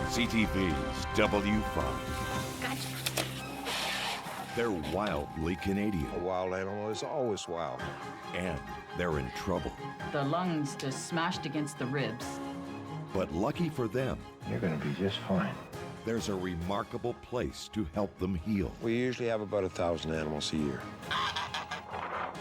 CTV's W5. Gotcha. They're wildly Canadian. A wild animal is always wild. And they're in trouble. The lungs just smashed against the ribs. But lucky for them, you're going to be just fine. There's a remarkable place to help them heal. We usually have about 1,000 animals a year.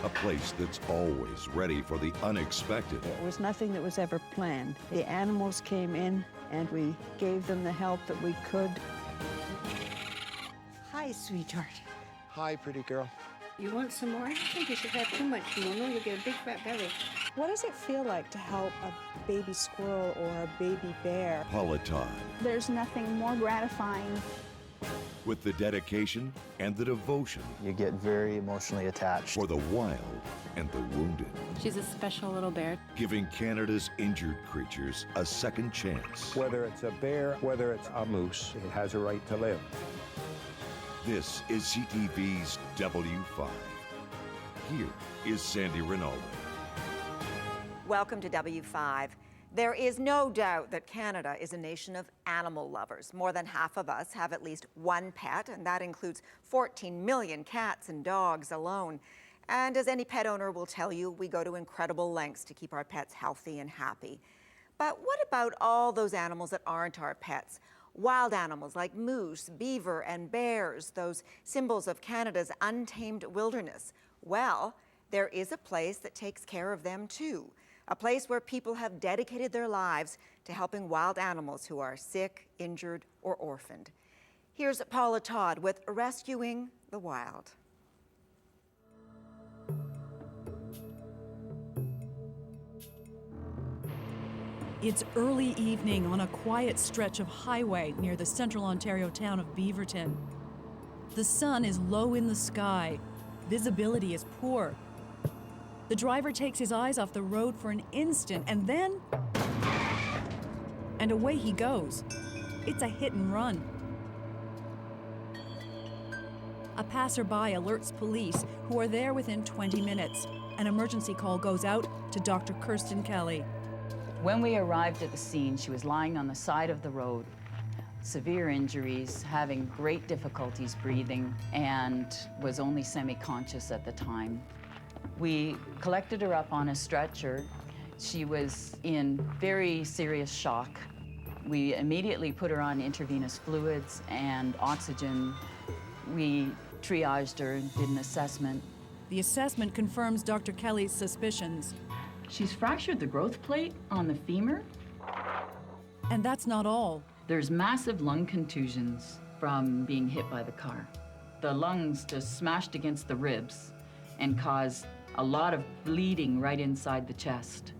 A place that's always ready for the unexpected. There was nothing that was ever planned. The animals came in and we gave them the help that we could. Hi, sweetheart. Hi, pretty girl. You want some more? I think you should have too much, Mono. You'll get a big fat belly. What does it feel like to help a baby squirrel or a baby bear? Paula Todd. There's nothing more gratifying. With the dedication and the devotion. You get very emotionally attached. For the wild and the wounded. She's a special little bear. Giving Canada's injured creatures a second chance. Whether it's a bear, whether it's a moose, it has a right to live. This is CTV's W5. Here is Sandy Rinaldo. Welcome to W5. There is no doubt that Canada is a nation of animal lovers. More than half of us have at least one pet, and that includes 14 million cats and dogs alone. And as any pet owner will tell you, we go to incredible lengths to keep our pets healthy and happy. But what about all those animals that aren't our pets? Wild animals like moose, beaver, and bears, those symbols of Canada's untamed wilderness. Well, there is a place that takes care of them too. A place where people have dedicated their lives to helping wild animals who are sick, injured, or orphaned. Here's Paula Todd with Rescuing the Wild. It's early evening on a quiet stretch of highway near the central Ontario town of Beaverton. The sun is low in the sky. Visibility is poor. The driver takes his eyes off the road for an instant and then... and away he goes. It's a hit and run. A passerby alerts police, who are there within 20 minutes. An emergency call goes out to Dr. Kirsten Kelly. When we arrived at the scene, she was lying on the side of the road, severe injuries, having great difficulties breathing, and was only semi-conscious at the time. We collected her up on a stretcher. She was in very serious shock. We immediately put her on intravenous fluids and oxygen. We triaged her and did an assessment. The assessment confirms Dr. Kelly's suspicions. She's fractured the growth plate on the femur. And that's not all. There's massive lung contusions from being hit by the car. The lungs just smashed against the ribs and caused a lot of bleeding right inside the chest.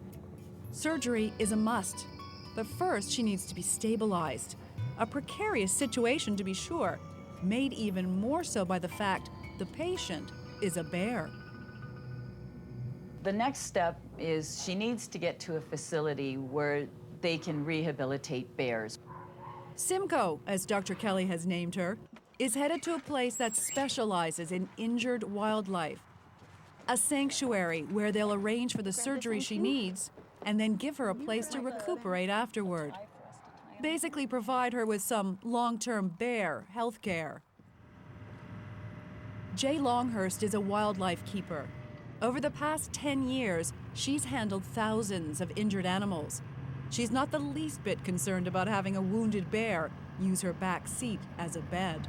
Surgery is a must, but first she needs to be stabilized. A precarious situation, to be sure, made even more so by the fact the patient is a bear. The next step is she needs to get to a facility where they can rehabilitate bears. Simco, as Dr. Kelly has named her, is headed to a place that specializes in injured wildlife. A sanctuary where they'll arrange for the surgery she needs and then give her a place to recuperate afterward. Basically provide her with some long-term bear health care. Jay Longhurst is a wildlife keeper. Over the past 10 years, she's handled thousands of injured animals. She's not the least bit concerned about having a wounded bear use her back seat as a bed.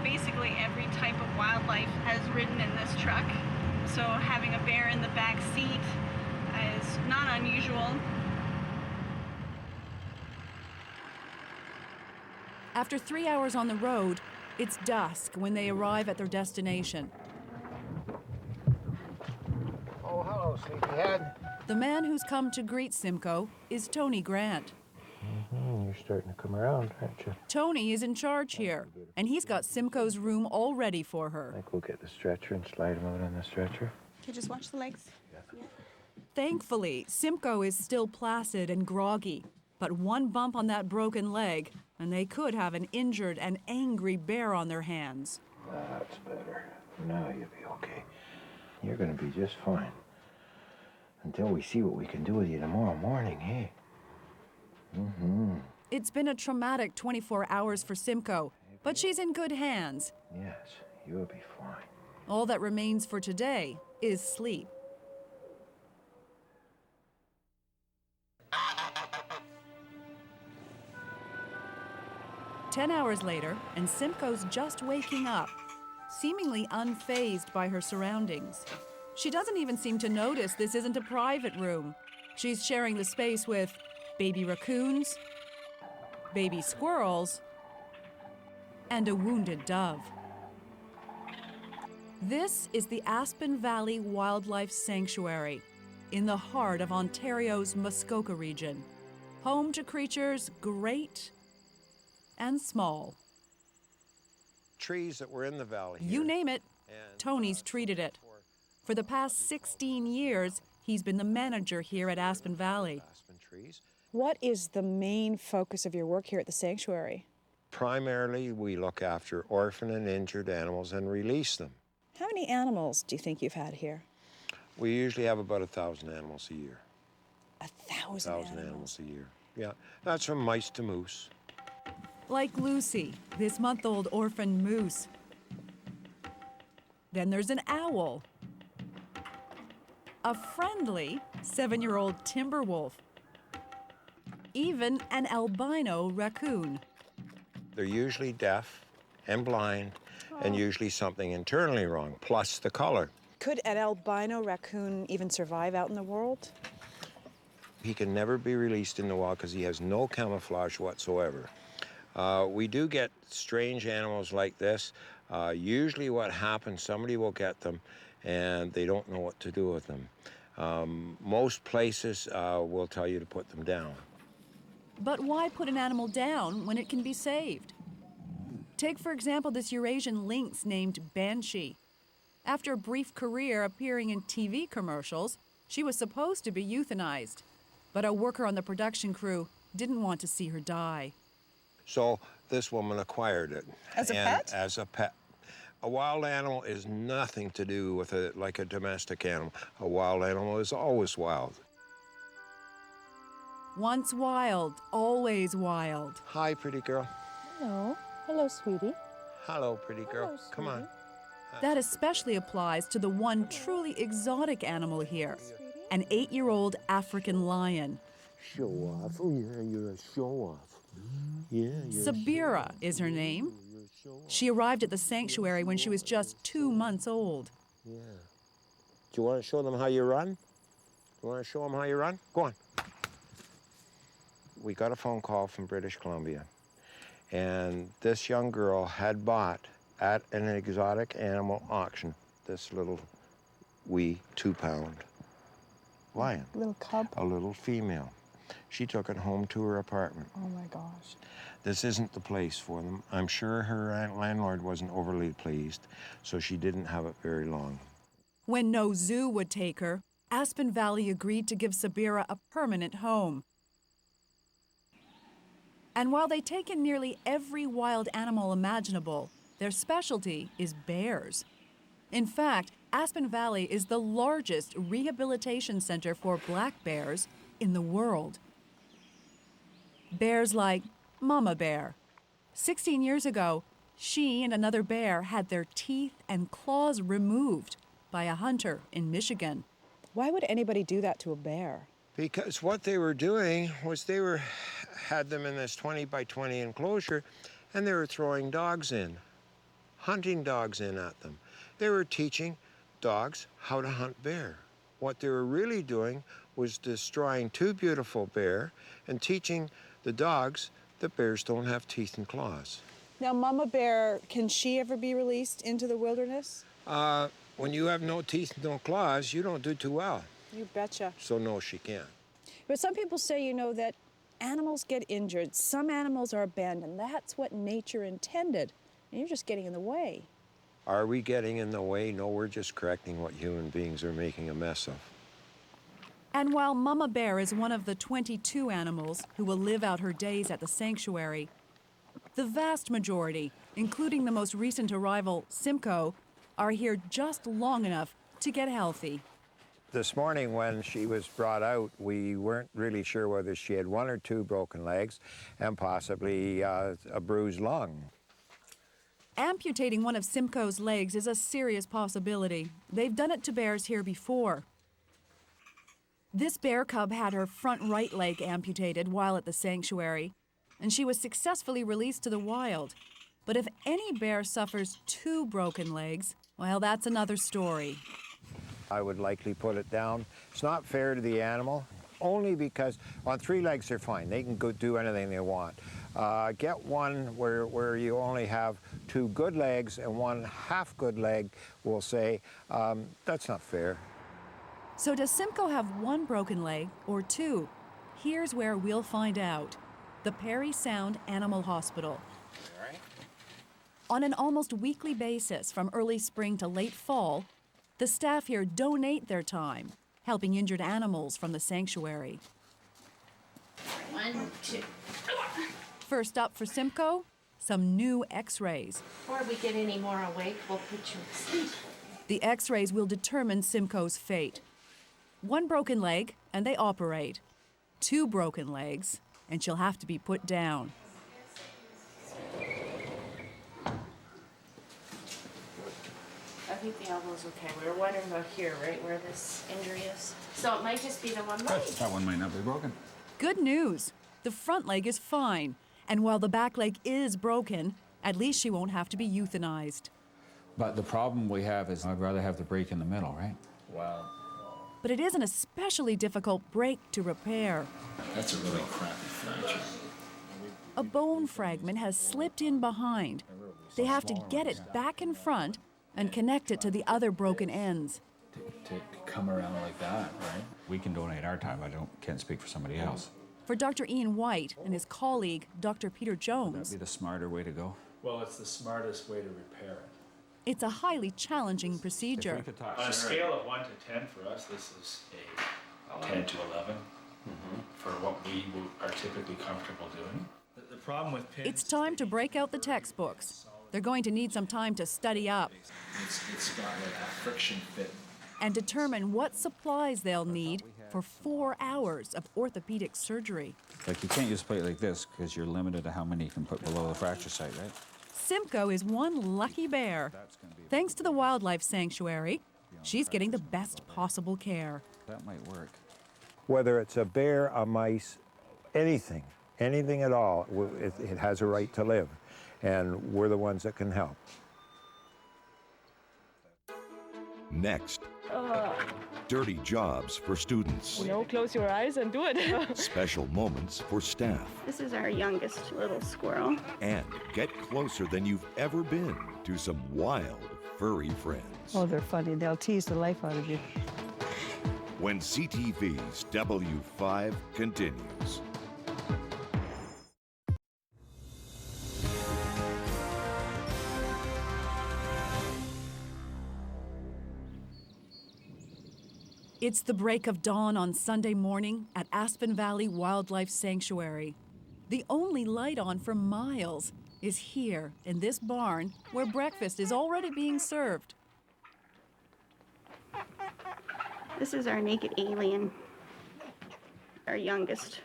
Basically every type of wildlife has ridden in this truck, so having a bear in the back seat is not unusual. After 3 hours on the road, it's dusk when they arrive at their destination. Oh, hello, sleepyhead. The man who's come to greet Simco is Tony Grant. You're starting to come around, aren't you? Tony is in charge here, and he's got Simco's room all ready for her. I think we'll get the stretcher and slide him out on the stretcher. Okay, just watch the legs. Yeah. Thankfully, Simco is still placid and groggy, but one bump on that broken leg, and they could have an injured and angry bear on their hands. That's better. Now you'll be okay. You're going to be just fine. Until we see what we can do with you tomorrow morning, hey? It's been a traumatic 24 hours for Simco, but she's in good hands. Yes, you'll be fine. All that remains for today is sleep. "10 hours later, and Simco's just waking up, seemingly unfazed by her surroundings. She doesn't even seem to notice this isn't a private room. She's sharing the space with baby raccoons, baby squirrels, and a wounded dove. This is the Aspen Valley Wildlife Sanctuary in the heart of Ontario's Muskoka region, home to creatures great and small. Trees that were in the valley here. You name it, Tony's treated it. For the past 16 years, he's been the manager here at Aspen Valley. Aspen trees. What is the main focus of your work here at the sanctuary? Primarily, we look after orphan and injured animals and release them. How many animals do you think you've had here? We usually have about 1,000 animals a year. 1,000 animals a year. Yeah, that's from mice to moose. Like Lucy, this month-old orphan moose. Then there's an owl. A friendly 7-year-old timber wolf. Even an albino raccoon. They're usually deaf and blind and usually something internally wrong, plus the color. Could an albino raccoon even survive out in the world? He can never be released in the wild because he has no camouflage whatsoever. We do get strange animals like this. Usually what happens, somebody will get them and they don't know what to do with them. Most places will tell you to put them down. But why put an animal down when it can be saved? Take, for example, this Eurasian lynx named Banshee. After a brief career appearing in TV commercials, she was supposed to be euthanized. But a worker on the production crew didn't want to see her die. So this woman acquired it. As a pet? As a pet. A wild animal is nothing to do with like a domestic animal. A wild animal is always wild. Once wild, always wild. Hi, pretty girl. Hello. Hello, sweetie. Hello, pretty girl. Hello, Come on. That especially applies to the one truly exotic animal here, an 8-year-old African lion. Show off. Oh, yeah, you're a show off. Yeah, you're Sabira is her name. She arrived at the sanctuary when she was just 2 months old. Yeah. Do you want to show them how you run? You want to show them how you run? Go on. We got a phone call from British Columbia, and this young girl had bought at an exotic animal auction this little wee 2-pound lion. Little cub? A little female. She took it home to her apartment. Oh my gosh. This isn't the place for them. I'm sure her landlord wasn't overly pleased, so she didn't have it very long. When no zoo would take her, Aspen Valley agreed to give Sabira a permanent home. And while they take in nearly every wild animal imaginable, their specialty is bears. In fact, Aspen Valley is the largest rehabilitation center for black bears in the world. Bears like Mama Bear. 16 years ago, she and another bear had their teeth and claws removed by a hunter in Michigan. Why would anybody do that to a bear? Because what they were doing was had them in this 20 by 20 enclosure, and they were throwing dogs in, hunting dogs in at them. They were teaching dogs how to hunt bear. What they were really doing was destroying two beautiful bear and teaching the dogs that bears don't have teeth and claws. Now, Mama Bear, can she ever be released into the wilderness? When you have no teeth and no claws, you don't do too well. You betcha. So no, she can't. But some people say, you know, that animals get injured. Some animals are abandoned. That's what nature intended. And you're just getting in the way. Are we getting in the way? No, we're just correcting what human beings are making a mess of. And while Mama Bear is one of the 22 animals who will live out her days at the sanctuary, the vast majority, including the most recent arrival, Simco, are here just long enough to get healthy. This morning when she was brought out, we weren't really sure whether she had 1 or 2 broken legs and possibly a bruised lung. Amputating one of Simco's legs is a serious possibility. They've done it to bears here before. This bear cub had her front right leg amputated while at the sanctuary, and she was successfully released to the wild. But if any bear suffers 2 broken legs, well, that's another story. I would likely put it down. It's not fair to the animal, only because on 3 legs they're fine. They can go do anything they want. Get one where you only have 2 good legs and 1 half good leg, we'll say, that's not fair. So does Simco have 1 broken leg or 2? Here's where we'll find out. The Parry Sound Animal Hospital. On an almost weekly basis from early spring to late fall, the staff here donate their time, helping injured animals from the sanctuary. 1, 2. First up for Simco, some new x-rays. Before we get any more awake, we'll put you to sleep. The x-rays will determine Simco's fate. 1 broken leg, and they operate. 2 broken legs, and she'll have to be put down. I think the elbow's okay. We were wondering about here, right, where this injury is. So it might just be the one leg. That one might not be broken. Good news. The front leg is fine. And while the back leg is broken, at least she won't have to be euthanized. But the problem we have is I'd rather have the break in the middle, right? Wow. But it is an especially difficult break to repair. That's a really crappy fracture. A bone fragment has slipped in behind. They have to get it back in front and connect it to the other broken ends. To come around like that, right? We can donate our time. Can't speak for somebody else. For Dr. Ian White and his colleague, Dr. Peter Jones, Would that be the smarter way to go? Well, it's the smartest way to repair it. it's a highly challenging procedure. On a scale of 1 to 10 for us, this is a 10 to 11 for what we are typically comfortable doing. The problem with pins, It's time to break out the textbooks. They're going to need some time to study up it's got like a friction fit. and determine what supplies they'll need for 4 hours of orthopedic surgery. Like, you can't use a plate like this because you're limited to how many you can put below the fracture site, right? Simco is one lucky bear. Thanks to the Wildlife Sanctuary, she's getting the best possible care. That might work. Whether it's a bear, a mice, anything at all, it has a right to live. And we're the ones that can help. Next, dirty jobs for students. No, close your eyes and do it. Special moments for staff. This is our youngest little squirrel. And get closer than you've ever been to some wild, furry friends. Oh, they're funny. They'll tease the life out of you. When CTV's W5 continues. It's the break of dawn on Sunday morning at Aspen Valley Wildlife Sanctuary. The only light on for miles is here in this barn where breakfast is already being served. This is our naked alien, our youngest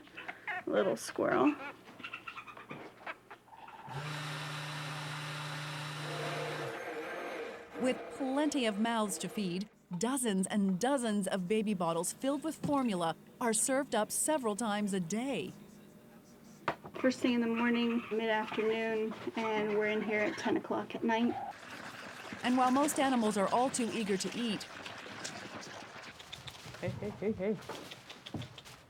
little squirrel. With plenty of mouths to feed, dozens and dozens of baby bottles filled with formula are served up several times a day. First thing in the morning, mid-afternoon, and we're in here at 10 o'clock at night. And while most animals are all too eager to eat, Hey.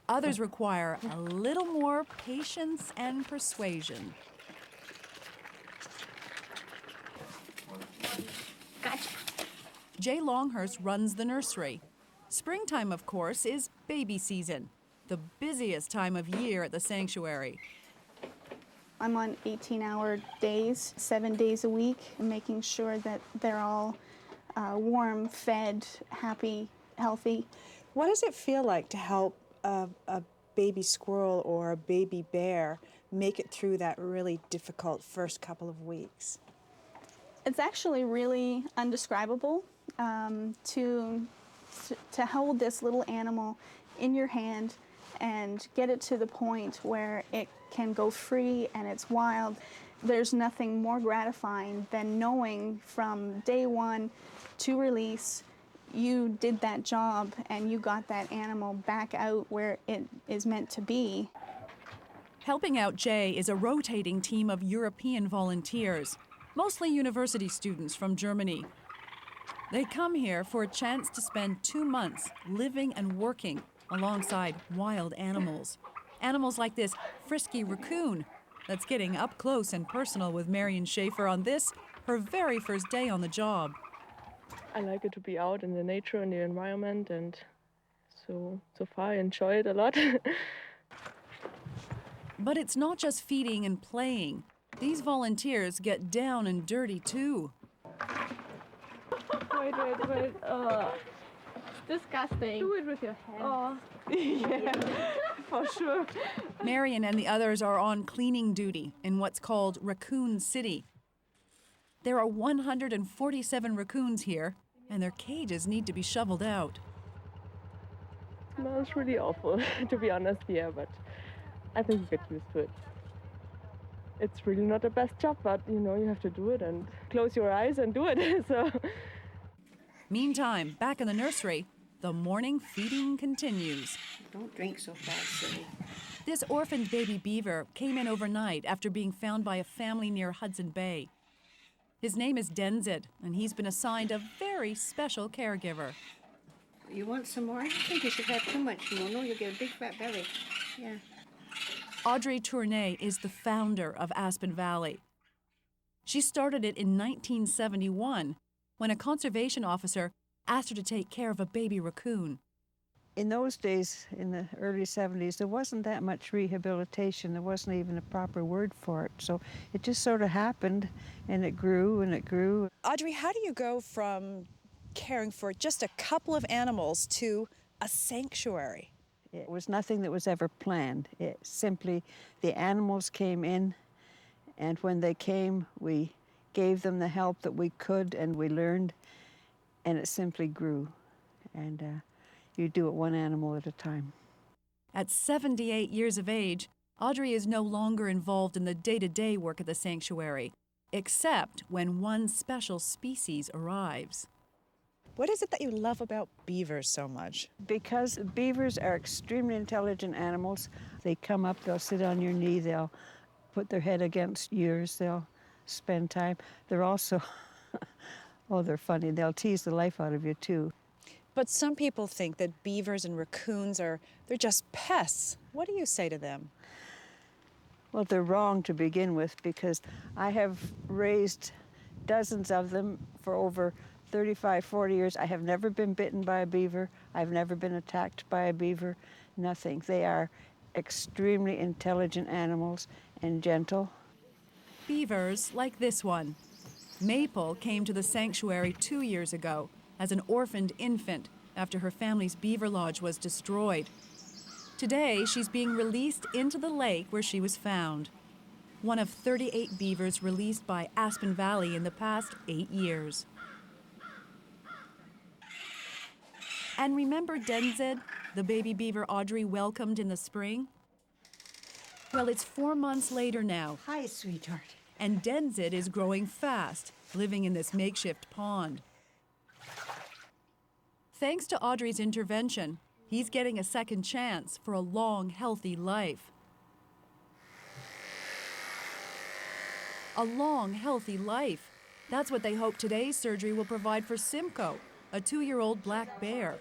others require a little more patience and persuasion. Gotcha. Jay Longhurst runs the nursery. Springtime, of course, is baby season, the busiest time of year at the sanctuary. I'm on 18-hour days, 7 days a week, making sure that they're all warm, fed, happy, healthy. What does it feel like to help a baby squirrel or a baby bear make it through that really difficult first couple of weeks? It's actually really undescribable. To to hold this little animal in your hand and get it to the point where it can go free and it's wild. There's nothing more gratifying than knowing from day one to release, you did that job and you got that animal back out where it is meant to be. Helping out Jay is a rotating team of European volunteers, mostly university students from Germany. They come here for a chance to spend 2 months living and working alongside wild animals. Animals like this frisky raccoon that's getting up close and personal with Marion Schaefer on this, her very first day on the job. I like it to be out in the nature and the environment, and so far I enjoy it a lot. But it's not just feeding and playing. These volunteers get down and dirty too. Wait. Disgusting. Do it with your hand. Oh. Yeah, for sure. Marion and the others are on cleaning duty in what's called Raccoon City. There are 147 raccoons here, and their cages need to be shoveled out. It smells really awful, to be honest, yeah, but I think you get used to it. It's really not the best job, but you know, you have to do it and close your eyes and do it. So. Meantime, back in the nursery, the morning feeding continues. Don't drink so fast, silly. This orphaned baby beaver came in overnight after being found by a family near Hudson Bay. His name is Denzid, and he's been assigned a very special caregiver. You want some more? I don't think you should have too much, no, you'll get a big fat belly. Yeah. Audrey Tournay is the founder of Aspen Valley. She started it in 1971 when a conservation officer asked her to take care of a baby raccoon. In those days, in the early 70s, there wasn't that much rehabilitation. There wasn't even a proper word for it. So it just sort of happened, and it grew and it grew. Audrey, how do you go from caring for just a couple of animals to a sanctuary? It was nothing that was ever planned. It simply, the animals came in, and when they came, we gave them the help that we could, and we learned, and it simply grew. And you do it one animal at a time. At 78 years of age, Audrey is no longer involved in the day-to-day work at the sanctuary, except when one special species arrives. What is it that you love about beavers so much? Because beavers are extremely intelligent animals. They come up, they'll sit on your knee, they'll put their head against yours, they'll spend time. They're also, oh, they're funny. They'll tease the life out of you, too. But some people think that beavers and raccoons they're just pests. What do you say to them? Well, they're wrong to begin with, because I have raised dozens of them for over 35, 40 years. I have never been bitten by a beaver. I've never been attacked by a beaver. Nothing. They are extremely intelligent animals and gentle. Beavers like this one. Maple came to the sanctuary 2 years ago as an orphaned infant after her family's beaver lodge was destroyed. Today, she's being released into the lake where she was found. One of 38 beavers released by Aspen Valley in the past 8 years. And remember Denzid, the baby beaver Audrey welcomed in the spring? Well, it's 4 months later now. Hi, sweetheart. And Denzid is growing fast, living in this makeshift pond. Thanks to Audrey's intervention, he's getting a second chance for a long, healthy life. A long, healthy life. That's what they hope today's surgery will provide for Simco, a 2-year-old black bear.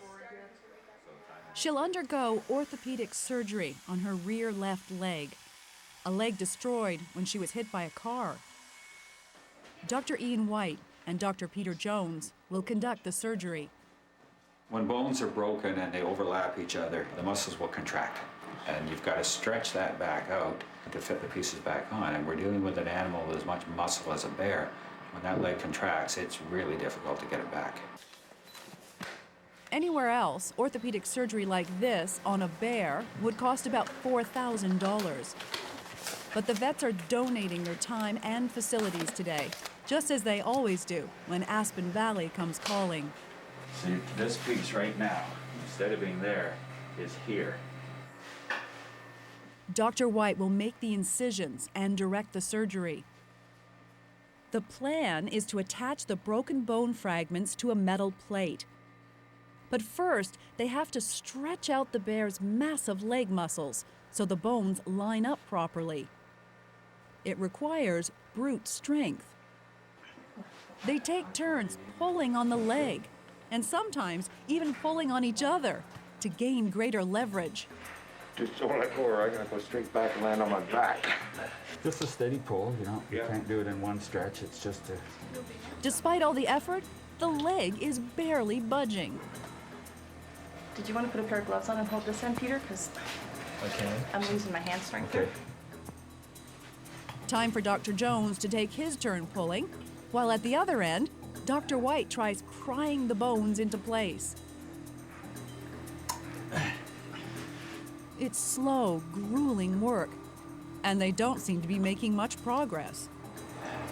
She'll undergo orthopedic surgery on her rear left leg, a leg destroyed when she was hit by a car. Dr. Ian White and Dr. Peter Jones will conduct the surgery. When bones are broken and they overlap each other, the muscles will contract. And you've got to stretch that back out to fit the pieces back on. And we're dealing with an animal with as much muscle as a bear. When that leg contracts, it's really difficult to get it back. Anywhere else, orthopedic surgery like this on a bear would cost about $4,000. But the vets are donating their time and facilities today, just as they always do when Aspen Valley comes calling. See, this piece right now, instead of being there, is here. Dr. White will make the incisions and direct the surgery. The plan is to attach the broken bone fragments to a metal plate. But first, they have to stretch out the bear's massive leg muscles so the bones line up properly. It requires brute strength. They take turns pulling on the leg, and sometimes even pulling on each other to gain greater leverage. Just don't let go or I'm gonna go straight back and land on my back. Just a steady pull, you know. You can't do it in one stretch. It's just a... Despite all the effort, the leg is barely budging. Did you want to put a pair of gloves on and hold this end, Peter? Because I'm losing my hand strength here. Time for Dr. Jones to take his turn pulling, while at the other end, Dr. White tries prying the bones into place. It's slow, grueling work, and they don't seem to be making much progress.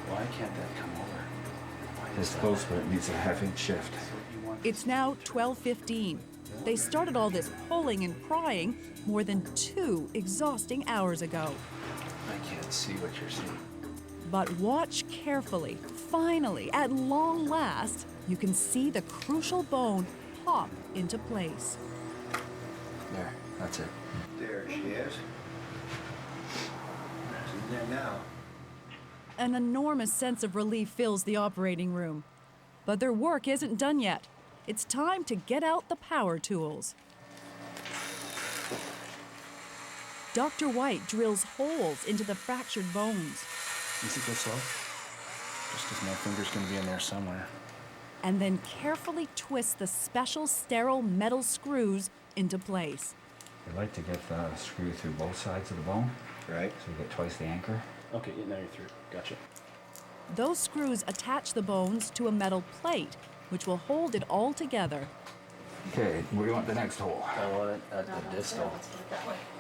Why can't that come over? This close split needs a half-inch shift. It's now 12:15. They started all this pulling and prying more than 2 exhausting hours ago. I can't see what you're seeing. But watch carefully. Finally, at long last, you can see the crucial bone pop into place. There, that's it. There she is. She's in there now. An enormous sense of relief fills the operating room. But their work isn't done yet. It's time to get out the power tools. Dr. White drills holes into the fractured bones. Easy, go slow. Just because my finger's going to be in there somewhere. And then carefully twist the special sterile metal screws into place. We like to get the screw through both sides of the bone. Right. So we get twice the anchor. Okay, yeah, now you're through. Gotcha. Those screws attach the bones to a metal plate, which will hold it all together. Okay, where do you want the next hole? I want it at the distal,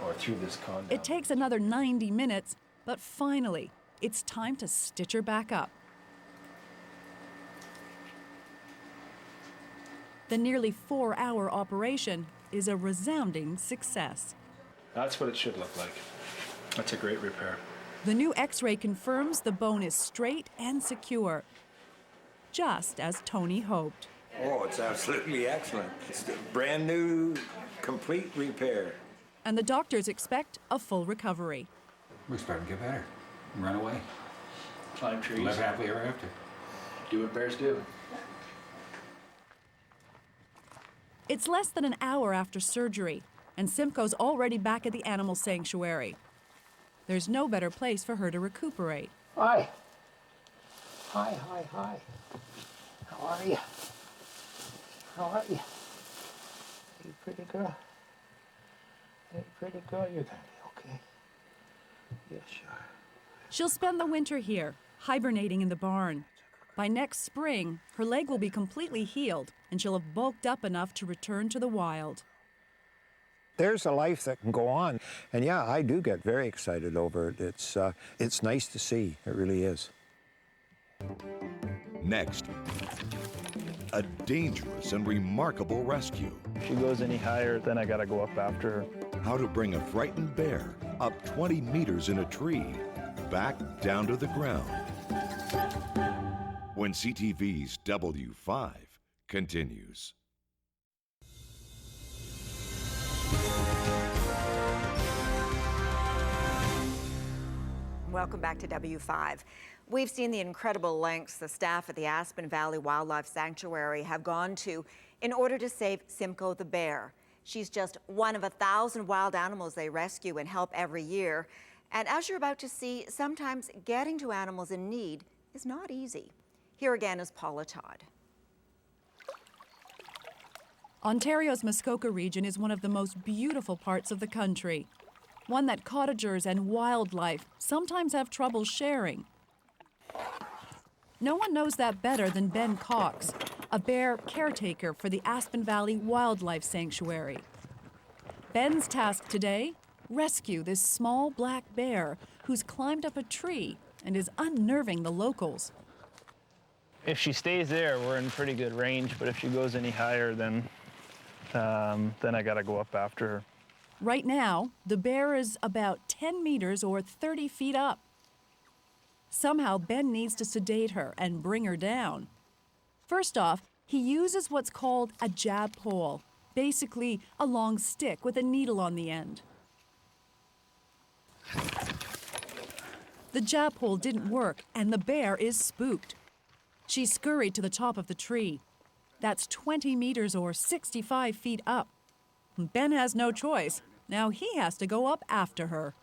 or through this condom. It takes another 90 minutes, but finally, it's time to stitch her back up. The nearly 4-hour operation is a resounding success. That's what it should look like. That's a great repair. The new X-ray confirms the bone is straight and secure, just as Tony hoped. Oh, it's absolutely excellent. It's a brand new, complete repair. And the doctors expect a full recovery. We're starting to get better. Run away. Climb trees. Live happily ever after. Do what bears do. It's less than an hour after surgery, and Simco's already back at the animal sanctuary. There's no better place for her to recuperate. Hi. Hi, hi, hi. How are you? How are you? You pretty girl? You pretty girl? You're gonna be okay. Yeah, sure. She'll spend the winter here, hibernating in the barn. By next spring, her leg will be completely healed, and she'll have bulked up enough to return to the wild. There's a life that can go on. And yeah, I do get very excited over it. It's nice to see. It really is. Next, a dangerous and remarkable rescue. If she goes any higher, then I gotta go up after her. How to bring a frightened bear up 20 meters in a tree, back down to the ground. When CTV's W5 continues. Welcome back to W5. We've seen the incredible lengths the staff at the Aspen Valley Wildlife Sanctuary have gone to in order to save Simco the bear. She's just one of 1,000 wild animals they rescue and help every year. And as you're about to see, sometimes getting to animals in need is not easy. Here again is Paula Todd. Ontario's Muskoka region is one of the most beautiful parts of the country, one that cottagers and wildlife sometimes have trouble sharing. No one knows that better than Ben Cox, a bear caretaker for the Aspen Valley Wildlife Sanctuary. Ben's task today, rescue this small black bear who's climbed up a tree and is unnerving the locals. If she stays there, we're in pretty good range, but if she goes any higher, then I gotta go up after her. Right now, the bear is about 10 meters or 30 feet up. Somehow, Ben needs to sedate her and bring her down. First off, he uses what's called a jab pole, basically a long stick with a needle on the end. The jab pole didn't work, and the bear is spooked. She scurried to the top of the tree. That's 20 meters or 65 feet up. Ben has no choice. Now he has to go up after her.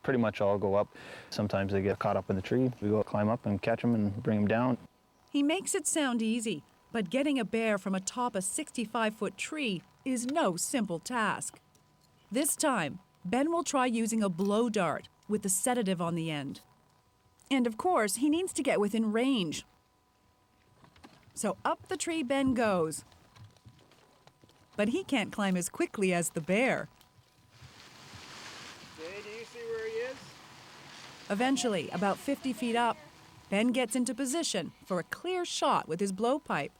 Pretty much all go up. Sometimes they get caught up in the tree. We go climb up and catch them and bring them down. He makes it sound easy, but getting a bear from atop a 65-foot tree is no simple task. This time, Ben will try using a blow dart with the sedative on the end. And of course, he needs to get within range. So up the tree Ben goes. But he can't climb as quickly as the bear. Jay, do you see where he is? Eventually, about 50 feet up, Ben gets into position for a clear shot with his blowpipe.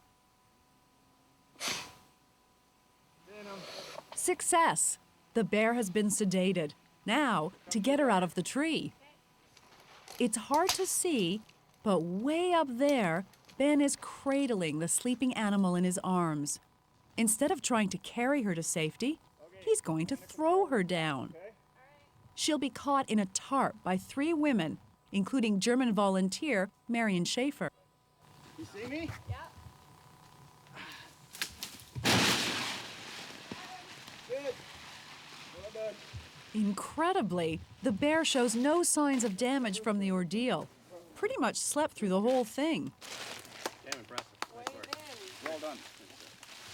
Success! The bear has been sedated. Now, to get her out of the tree. It's hard to see, but way up there, Ben is cradling the sleeping animal in his arms. Instead of trying to carry her to safety, he's going to throw her down. She'll be caught in a tarp by 3 women, including German volunteer Marion Schaefer. You see me? Yeah. Good. Well done. Incredibly, the bear shows no signs of damage from the ordeal. Pretty much slept through the whole thing. Damn impressive. Nice work. Well done.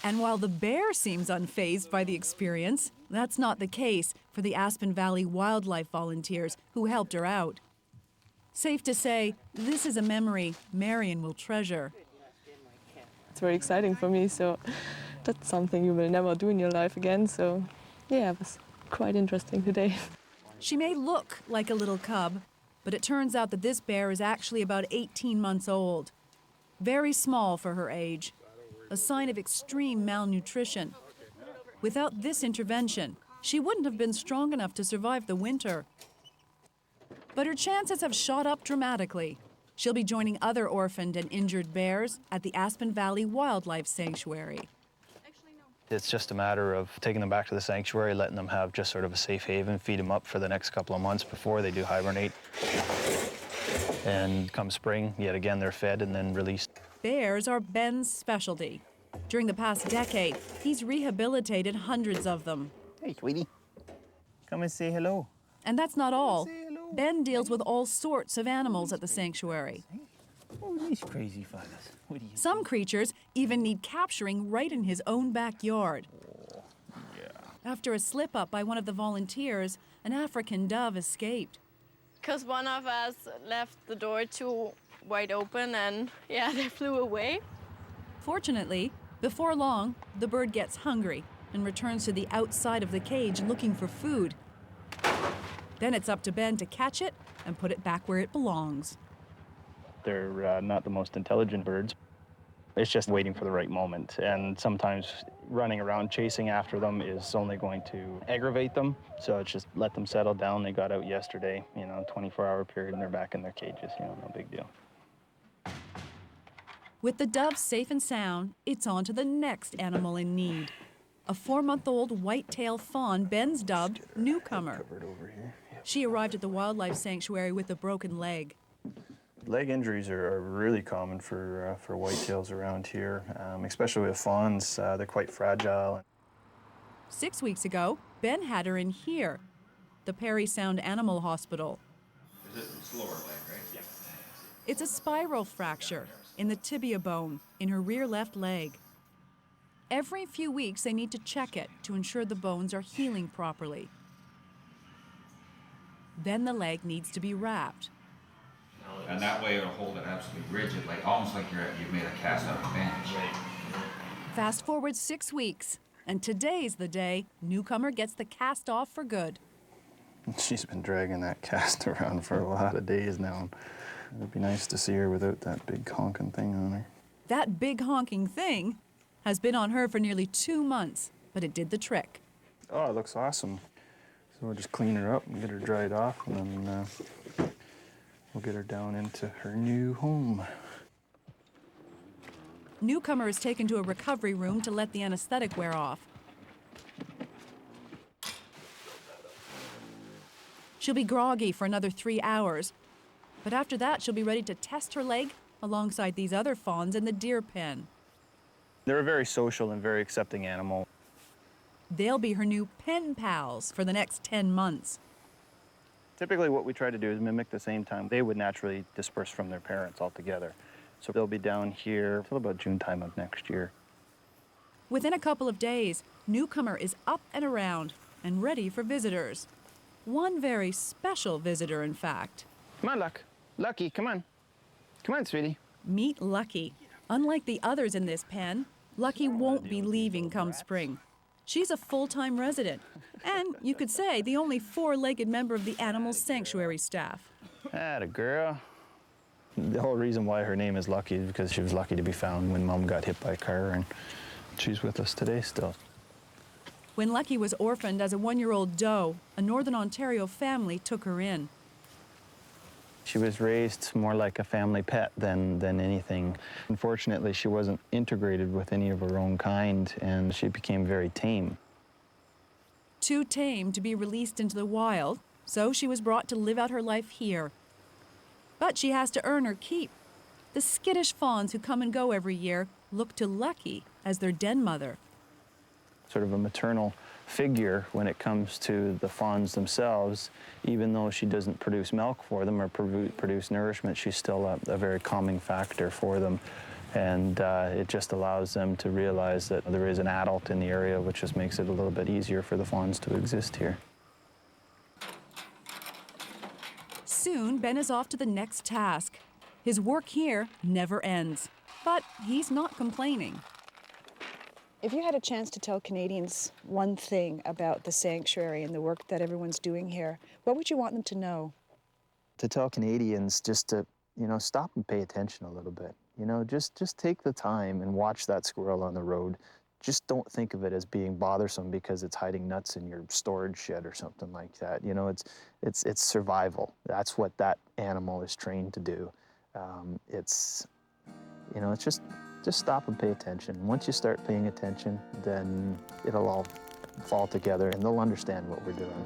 And while the bear seems unfazed by the experience, that's not the case for the Aspen Valley Wildlife volunteers who helped her out. Safe to say, this is a memory Marion will treasure. It's very exciting for me, so that's something you will never do in your life again. So yeah, it was quite interesting today. She may look like a little cub, but it turns out that this bear is actually about 18 months old. Very small for her age, a sign of extreme malnutrition. Without this intervention, she wouldn't have been strong enough to survive the winter. But her chances have shot up dramatically. She'll be joining other orphaned and injured bears at the Aspen Valley Wildlife Sanctuary. It's just a matter of taking them back to the sanctuary, letting them have just sort of a safe haven, feed them up for the next couple of months before they do hibernate. And come spring, yet again, they're fed and then released. Bears are Ben's specialty. During the past decade, he's rehabilitated hundreds of them. Hey, sweetie. Come and say hello. And that's not all. Ben deals with all sorts of animals at the sanctuary. Oh, these crazy fellas. Some creatures even need capturing right in his own backyard. Oh, yeah. After a slip-up by one of the volunteers, an African dove escaped. Because one of us left the door too wide open and, yeah, they flew away. Fortunately, before long, the bird gets hungry and returns to the outside of the cage looking for food. Then it's up to Ben to catch it and put it back where it belongs. They're not the most intelligent birds. It's just waiting for the right moment. And sometimes running around chasing after them is only going to aggravate them. So it's just let them settle down. They got out yesterday, 24-hour period, and they're back in their cages, no big deal. With the doves safe and sound, it's on to the next animal in need. A 4-month-old white-tailed fawn Ben's dubbed Newcomer. She arrived at the wildlife sanctuary with a broken leg. Leg injuries are really common for whitetails around here, especially with fawns. They're quite fragile. 6 weeks ago, Ben had her in here, the Perry Sound Animal Hospital. It's lower leg, right? Yeah. It's a spiral fracture in the tibia bone in her rear left leg. Every few weeks, they need to check it to ensure the bones are healing properly. Then the leg needs to be wrapped. And that way it'll hold it absolutely rigid, almost like you've made a cast out of a bandage. Fast forward 6 weeks, and today's the day Newcomer gets the cast off for good. She's been dragging that cast around for a lot of days now. It'd be nice to see her without that big honking thing on her. That big honking thing has been on her for nearly 2 months, but it did the trick. Oh, it looks awesome. So we'll just clean her up and get her dried off, and then we'll get her down into her new home. Newcomer is taken to a recovery room to let the anesthetic wear off. She'll be groggy for another 3 hours, but after that she'll be ready to test her leg alongside these other fawns in the deer pen. They're a very social and very accepting animal. They'll be her new pen pals for the next 10 months. Typically what we try to do is mimic the same time they would naturally disperse from their parents altogether. So they'll be down here till about June time of next year. Within a couple of days, Newcomer is up and around and ready for visitors. One very special visitor, in fact. Come on, Lucky, come on. Come on, sweetie. Meet Lucky. Unlike the others in this pen, Lucky won't be leaving come spring. She's a full-time resident, and you could say the only 4-legged member of the animal sanctuary staff. Atta girl. The whole reason why her name is Lucky is because she was lucky to be found when Mom got hit by a car, and she's with us today still. When Lucky was orphaned as a 1-year-old doe, a Northern Ontario family took her in. She was raised more like a family pet than anything. Unfortunately, she wasn't integrated with any of her own kind, and she became very tame. Too tame to be released into the wild, so she was brought to live out her life here. But she has to earn her keep. The skittish fawns who come and go every year look to Lucky as their den mother. Sort of a maternal figure when it comes to the fawns themselves. Even though she doesn't produce milk for them or produce nourishment, she's still a very calming factor for them. And it just allows them to realize that there is an adult in the area, which just makes it a little bit easier for the fawns to exist here. Soon, Ben is off to the next task. His work here never ends, but he's not complaining. If you had a chance to tell Canadians one thing about the sanctuary and the work that everyone's doing here, what would you want them to know? To tell Canadians just to, stop and pay attention a little bit. Just take the time and watch that squirrel on the road. Just don't think of it as being bothersome because it's hiding nuts in your storage shed or something like that. It's survival. That's what that animal is trained to do. It's just stop and pay attention. Once you start paying attention, then it'll all fall together and they'll understand what we're doing.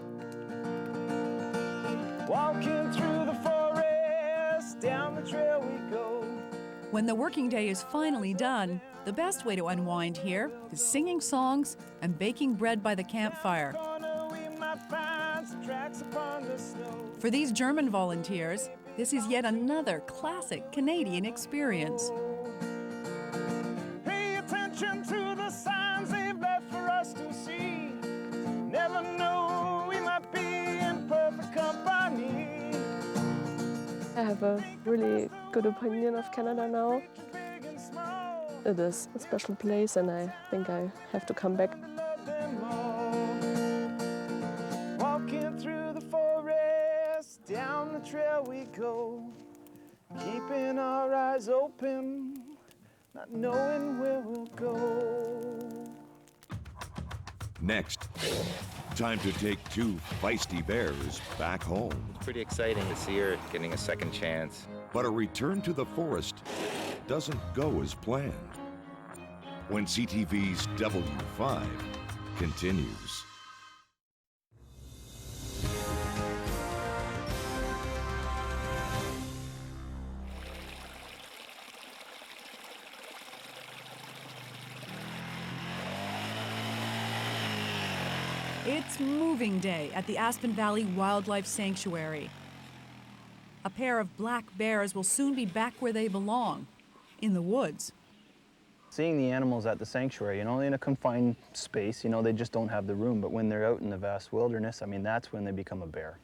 Walking through the forest, down the trail we go. When the working day is finally done, the best way to unwind here is singing songs and baking bread by the campfire. For these German volunteers, this is yet another classic Canadian experience. Pay attention to the signs they've left for us to see. Never know, we might be in perfect company. I have a really good opinion of Canada now. It is a special place and I think I have to come back. Walking through the forest, down the trail we go, keeping our eyes open, not knowing where we'll go. Next, time to take 2 feisty bears back home. Pretty exciting to see her getting a second chance. But a return to the forest doesn't go as planned. When CTV's W5 continues. It's moving day at the Aspen Valley Wildlife Sanctuary. A pair of black bears will soon be back where they belong, in the woods. Seeing the animals at the sanctuary, in a confined space, they just don't have the room. But when they're out in the vast wilderness, that's when they become a bear.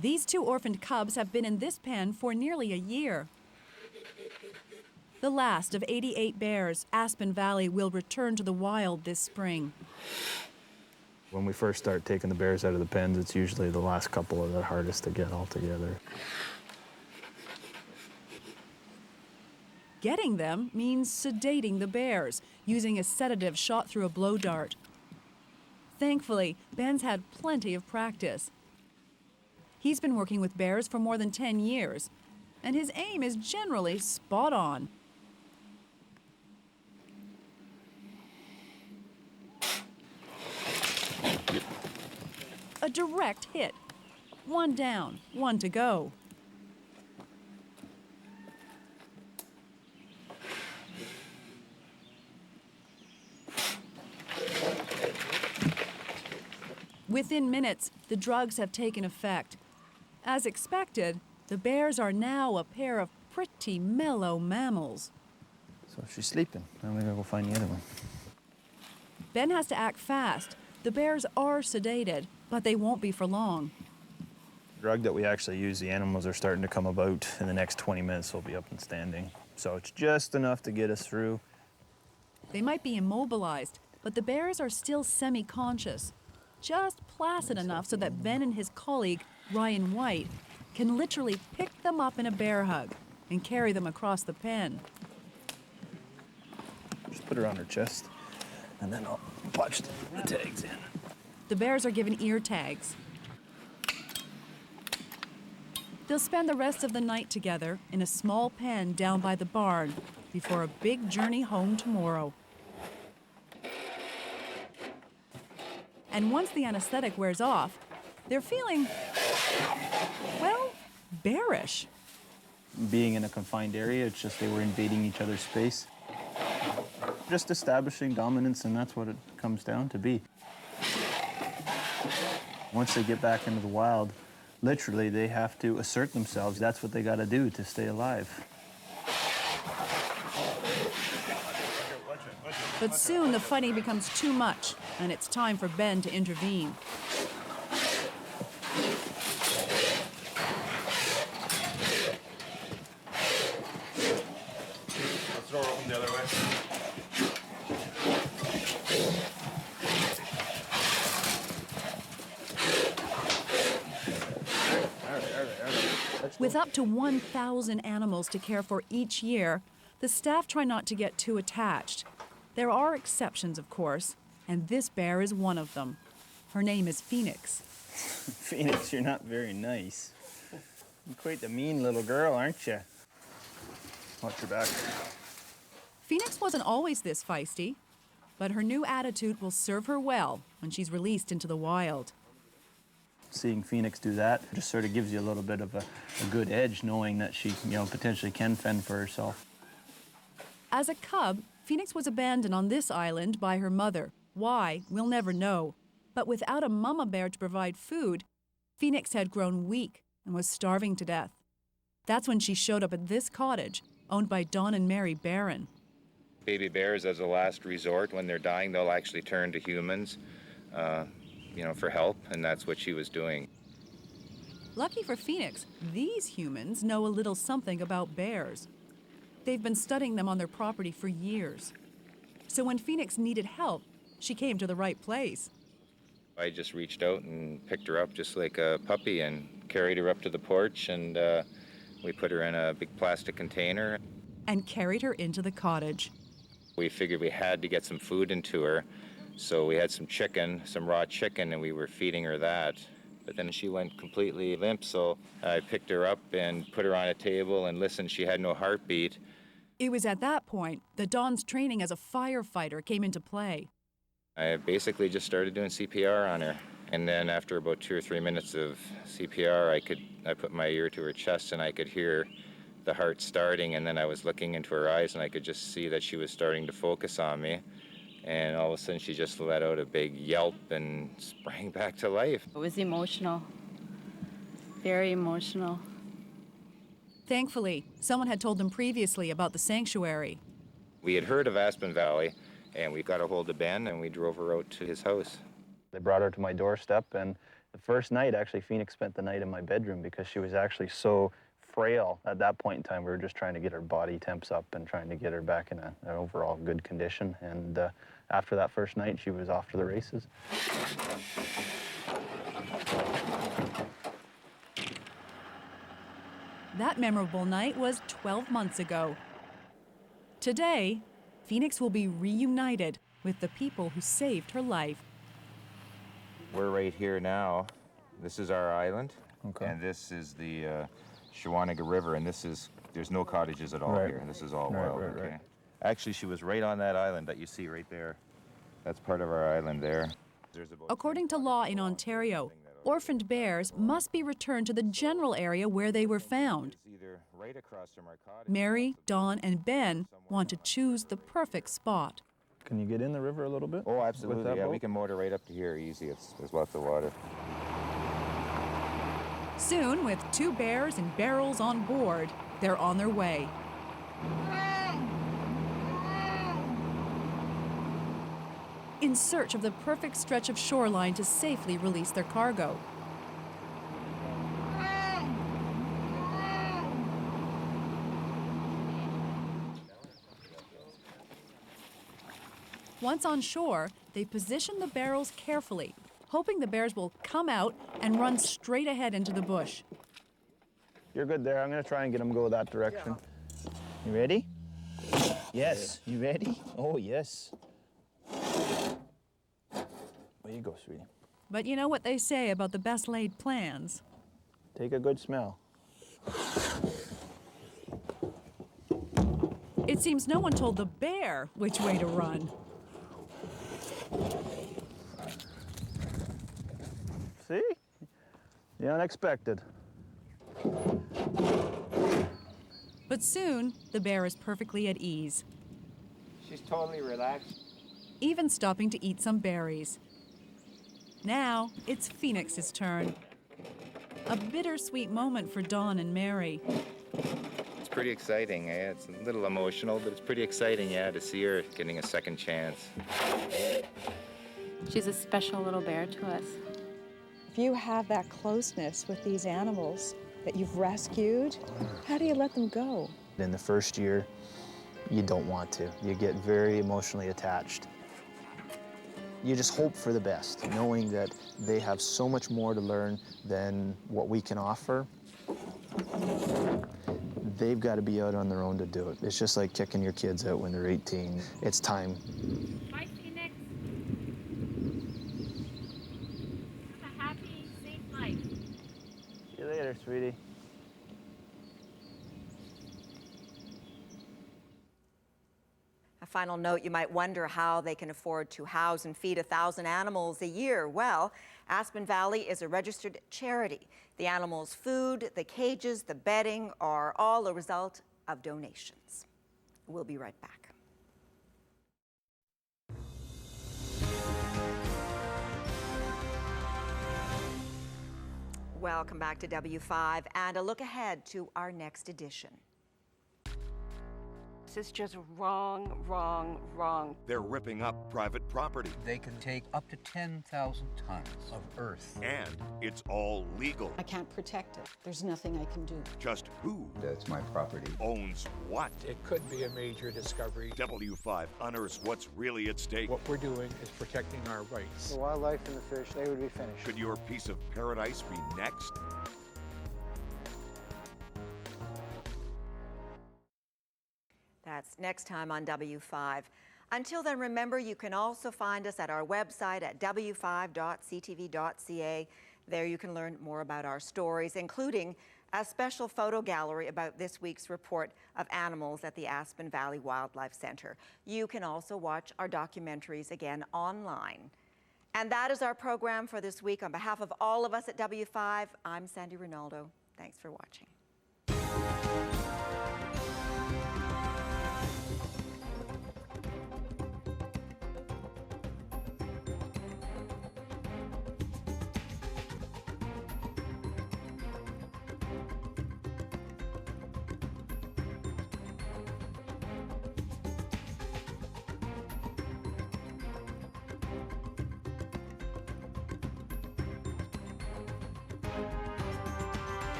These 2 orphaned cubs have been in this pen for nearly a year. The last of 88 bears, Aspen Valley will return to the wild this spring. When we first start taking the bears out of the pens, it's usually the last couple that are hardest to get altogether. Getting them means sedating the bears, using a sedative shot through a blow dart. Thankfully, Ben's had plenty of practice. He's been working with bears for more than 10 years, and his aim is generally spot on. A direct hit. One down, one to go. Within minutes, the drugs have taken effect. As expected, the bears are now a pair of pretty mellow mammals. So she's sleeping. I'm gonna go find the other one. Ben has to act fast. The bears are sedated, but they won't be for long. The drug that we actually use, the animals are starting to come about. In the next 20 minutes, they'll be up and standing. So it's just enough to get us through. They might be immobilized, but the bears are still semi-conscious. Just placid enough so that Ben and his colleague, Ryan White, can literally pick them up in a bear hug and carry them across the pen. Just put her on her chest, and then I'll punch the tags in. The bears are given ear tags. They'll spend the rest of the night together in a small pen down by the barn before a big journey home tomorrow. And once the anesthetic wears off, they're feeling, well, bearish. Being in a confined area, it's just they were invading each other's space. Just establishing dominance, and that's what it comes down to be. Once they get back into the wild, literally they have to assert themselves. That's what they got to do to stay alive. But soon the fighting becomes too much, and it's time for Ben to intervene. Let's throw her open the other way. With up to 1,000 animals to care for each year, the staff try not to get too attached. There are exceptions, of course, and this bear is one of them. Her name is Phoenix. Phoenix, you're not very nice. You're quite the mean little girl, aren't you? Watch your back. Phoenix wasn't always this feisty, but her new attitude will serve her well when she's released into the wild. Seeing Phoenix do that just sort of gives you a little bit of a good edge, knowing that she, potentially can fend for herself. As a cub, Phoenix was abandoned on this island by her mother. Why, we'll never know. But without a mama bear to provide food, Phoenix had grown weak and was starving to death. That's when she showed up at this cottage, owned by Don and Mary Barron. Baby bears, as a last resort, when they're dying, they'll actually turn to humans, for help, and that's what she was doing. Lucky for Phoenix, these humans know a little something about bears. They've been studying them on their property for years. So when Phoenix needed help, she came to the right place. I just reached out and picked her up just like a puppy and carried her up to the porch, and we put her in a big plastic container. And carried her into the cottage. We figured we had to get some food into her, so we had some chicken, some raw chicken, and we were feeding her that. But then she went completely limp, so I picked her up and put her on a table and listened. She had no heartbeat. It was at that point that Don's training as a firefighter came into play. I basically just started doing CPR on her. And then after about 2 or 3 minutes of CPR, I put my ear to her chest and I could hear the heart starting, and then I was looking into her eyes and I could just see that she was starting to focus on me. And all of a sudden she just let out a big yelp and sprang back to life. It was emotional, very emotional. Thankfully, someone had told them previously about the sanctuary. We had heard of Aspen Valley, and we got a hold of Ben and we drove her out to his house. They brought her to my doorstep, and the first night, actually, Phoenix spent the night in my bedroom because she was actually so frail at that point in time. We were just trying to get her body temps up and trying to get her back in an overall good condition. And after that first night, she was off to the races. That memorable night was 12 months ago. Today, Phoenix will be reunited with the people who saved her life. We're right here now. This is our island, and this is the Shawanaga River, and there's no cottages at all here. This is all wild, okay? Actually, she was right on that island that you see right there. That's part of our island there. According to law in Ontario, orphaned bears must be returned to the general area where they were found. Mary, Dawn, and Ben want to choose the perfect spot. Can you get in the river a little bit? Oh, absolutely. Yeah, we can motor right up to here easy. There's lots of water. Soon, with 2 bears and barrels on board, they're on their way. In search of the perfect stretch of shoreline to safely release their cargo. Once on shore, they position the barrels carefully, hoping the bears will come out and run straight ahead into the bush. You're good there. I'm going to try and get them to go that direction. You ready? Yes. You ready? Oh, yes. There you go, sweetie. But you know what they say about the best laid plans. Take a good smell. It seems no one told the bear which way to run. See? The unexpected. But soon, the bear is perfectly at ease, She's totally relaxed. even stopping to eat some berries. Now, it's Phoenix's turn. A bittersweet moment for Dawn and Mary. It's pretty exciting. It's a little emotional, but it's pretty exciting, to see her getting a second chance. She's a special little bear to us. If you have that closeness with these animals that you've rescued, how do you let them go? In the first year, you don't want to. You get very emotionally attached. You just hope for the best, knowing that they have so much more to learn than what we can offer. They've got to be out on their own to do it. It's just like kicking your kids out when they're 18. It's time. Bye, Phoenix. Have a happy, safe life. See you later, sweetie. A final note, you might wonder how they can afford to house and feed 1,000 animals a year. Well, Aspen Valley is a registered charity. The animals' food, the cages, the bedding are all a result of donations. We'll be right back. Welcome back to W5 and a look ahead to our next edition. This is just wrong, wrong, wrong. They're ripping up private property. They can take up to 10,000 tons of earth. And it's all legal. I can't protect it. There's nothing I can do. Just who? That's my property. Owns what? It could be a major discovery. W5 unearths what's really at stake. What we're doing is protecting our rights. The wildlife and the fish, they would be finished. Could your piece of paradise be next? That's next time on W5. Until then, remember, you can also find us at our website at w5.ctv.ca. There you can learn more about our stories, including a special photo gallery about this week's report of animals at the Aspen Valley Wildlife Center. You can also watch our documentaries again online. And that is our program for this week. On behalf of all of us at W5, I'm Sandy Ronaldo. Thanks for watching.